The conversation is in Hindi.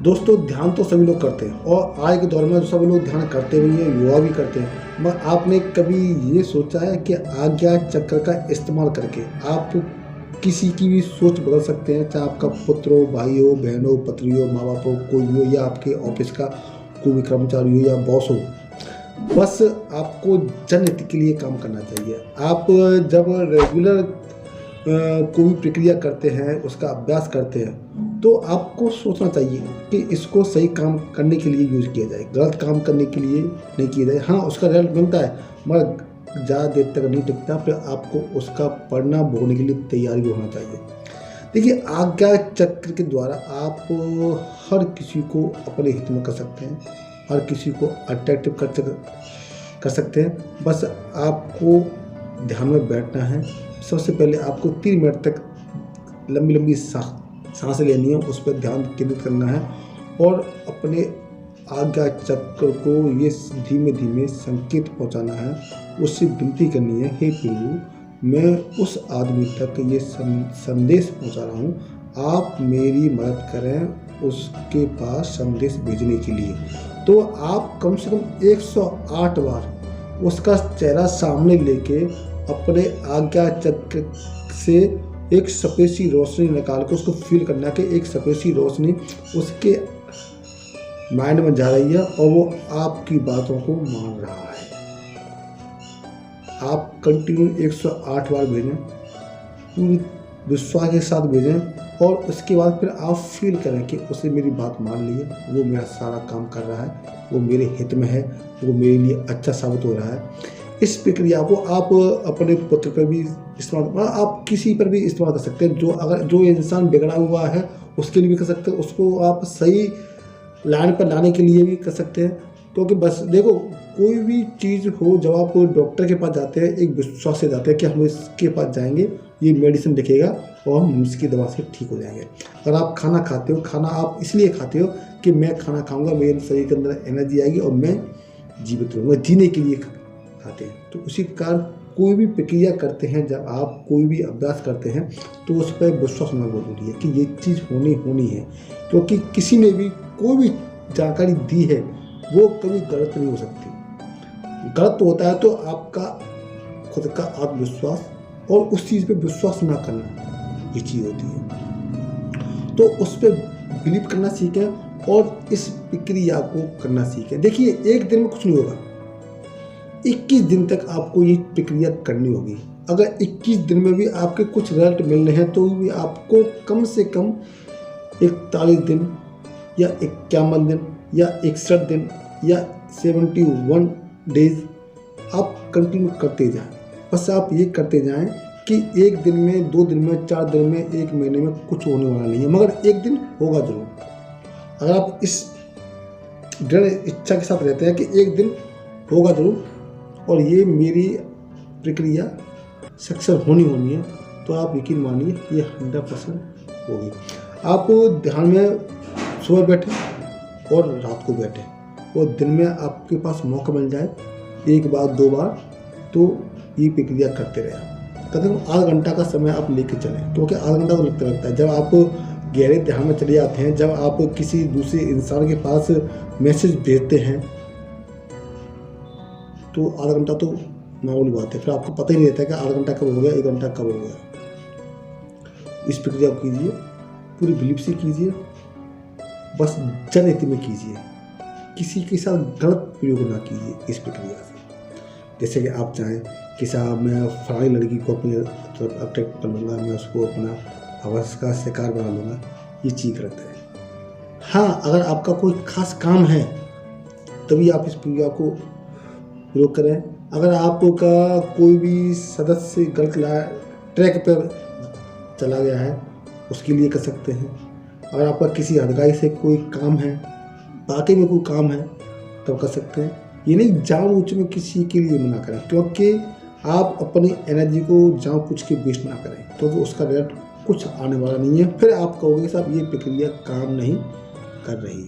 दोस्तों ध्यान तो सभी लोग करते हैं और आज के दौर में सभी लोग ध्यान करते भी हैं, युवा भी करते हैं। मगर आपने कभी ये सोचा है कि आज्ञा चक्र का इस्तेमाल करके आप किसी की भी सोच बदल सकते हैं? चाहे आपका पुत्र हो, भाई हो, बहन हो, पत्नी हो, माँ बाप हो, कोई भी हो, या आपके ऑफिस का कोई भी कर्मचारी हो या बॉस हो। बस आपको जनहित के लिए काम करना चाहिए। आप जब रेगुलर कोई प्रक्रिया करते हैं, उसका अभ्यास करते हैं, तो आपको सोचना चाहिए कि इसको सही काम करने के लिए यूज़ किया जाए, गलत काम करने के लिए नहीं किया जाए। हाँ, उसका रिजल्ट मिलता है मगर ज़्यादा देर तक नहीं टिकता, फिर आपको उसका परिणाम भोगने के लिए तैयार भी होना चाहिए। देखिए, आज्ञा चक्र के द्वारा आप हर किसी को अपने हित में कर सकते हैं, हर किसी को अट्रैक्टिव कर सकते हैं। बस आपको ध्यान में बैठना है। सबसे पहले आपको 3 मिनट तक लंबी लंबी सांसें लेनी है, उस पर ध्यान केंद्रित करना है और अपने आज्ञा चक्र को ये धीमे धीमे संकेत पहुंचाना है। उससे विनती करनी है, हे प्रभु, मैं उस आदमी तक ये संदेश पहुंचा रहा हूँ, आप मेरी मदद करें उसके पास संदेश भेजने के लिए। तो आप कम से कम 108 बार उसका चेहरा सामने लेके अपने आज्ञा चक्र से एक सफ़ेद सी रोशनी निकाल के उसको फील करना कि एक सफ़ेद सी रोशनी उसके माइंड में जा रही है और वो आपकी बातों को मान रहा है। आप कंटिन्यू 108 बार भेजें, पूरी विश्वास के साथ भेजें और उसके बाद फिर आप फील करें कि उसने मेरी बात मान ली है, वो मेरा सारा काम कर रहा है, वो मेरे हित में है, वो मेरे लिए अच्छा साबित हो रहा है। इस प्रक्रिया को आप अपने पुत्र पर भी इस्तेमाल, आप किसी पर भी इस्तेमाल कर सकते हैं। जो इंसान बिगड़ा हुआ है उसके लिए भी कर सकते हैं, उसको आप सही लाइन पर लाने के लिए भी कर सकते हैं। क्योंकि बस देखो, कोई भी चीज़ हो, जब आप डॉक्टर के पास जाते हैं एक विश्वास से जाते हैं कि हम इसके पास जाएंगे, ये मेडिसिन लिखेगा और हम इसकी दवा से ठीक हो जाएंगे। अगर आप खाना खाते हो, खाना आप इसलिए खाते हो कि मैं खाना खाऊंगा, मेरे शरीर के अंदर एनर्जी आएगी और मैं जीवित रहूँगा, जीने के लिए खाते हैं। तो उसी प्रकार कोई भी प्रक्रिया करते हैं, जब आप कोई भी अभ्यास करते हैं तो उस पर विश्वास होना जरूरी है कि ये चीज़ होनी है। क्योंकि किसी ने भी कोई भी जानकारी दी है वो कभी गलत नहीं हो सकती। गलत होता है तो आपका खुद का आत्मविश्वास और उस चीज़ पे विश्वास ना करना, ये चीज़ होती है। तो उस पर बिलीव करना सीखें और इस प्रक्रिया को करना सीखें। देखिए, एक दिन में कुछ नहीं होगा, 21 दिन तक आपको ये प्रक्रिया करनी होगी। अगर 21 दिन में भी आपके कुछ रिजल्ट मिलने हैं तो भी आपको कम से कम 41 दिन या 51 दिन या 61 दिन या 71 डेज आप कंटिन्यू करते जाएं। बस आप ये करते जाएं कि एक दिन में, 2 दिन में, 4 दिन में, 1 महीने में कुछ होने वाला नहीं है, मगर एक दिन होगा जरूर। अगर आप इस दृढ़ इच्छा के साथ रहते हैं कि एक दिन होगा जरूर और ये मेरी प्रक्रिया सक्सेस होनी है, तो आप यकीन मानिए ये 100% होगी। आप ध्यान में सुबह बैठे और रात को बैठे और दिन में आपके पास मौका मिल जाए 1 बार 2 बार, तो ये प्रक्रिया करते रहे। कम से कम आधा घंटा का समय आप लेके चलें, क्योंकि आधा घंटा तो लगता है। जब आप गहरे ध्यान में चले जाते हैं, जब आप किसी दूसरे इंसान के पास मैसेज भेजते हैं, तो आधा घंटा तो मामूली बात है, फिर आपको पता ही नहीं रहता कि आधा घंटा कब हो गया, 1 घंटा कब हो गया। इस प्रक्रिया को कीजिए, पूरी बिलीफ से कीजिए, बस जनहित में कीजिए, किसी के साथ गलत प्रयोग ना कीजिए इस प्रक्रिया से। जैसे कि आप चाहें कि साहब मैं फलानी लड़की को अपनी तरफ अट्रैक्ट कर लूँगा, मैं उसको अपना हवस का शिकार बना लूँगा, ये चीज़ गलत है। हाँ, अगर आपका कोई खास काम है तभी आप इस प्रक्रिया को प्रयोग करें। अगर आपका कोई भी सदस्य गलत ट्रैक पर चला गया है, उसके लिए कर सकते हैं। अगर आपका किसी हदगाई से कोई काम है, बाकी में कोई काम है, तब कर सकते हैं। ये नहीं जानबूझ में किसी के लिए मना करें, क्योंकि आप अपनी एनर्जी को जानबूझ के वेस्ट ना करें, क्योंकि उसका रिजल्ट कुछ आने वाला नहीं है। फिर आप कहोगे साहब ये प्रक्रिया काम नहीं कर रही।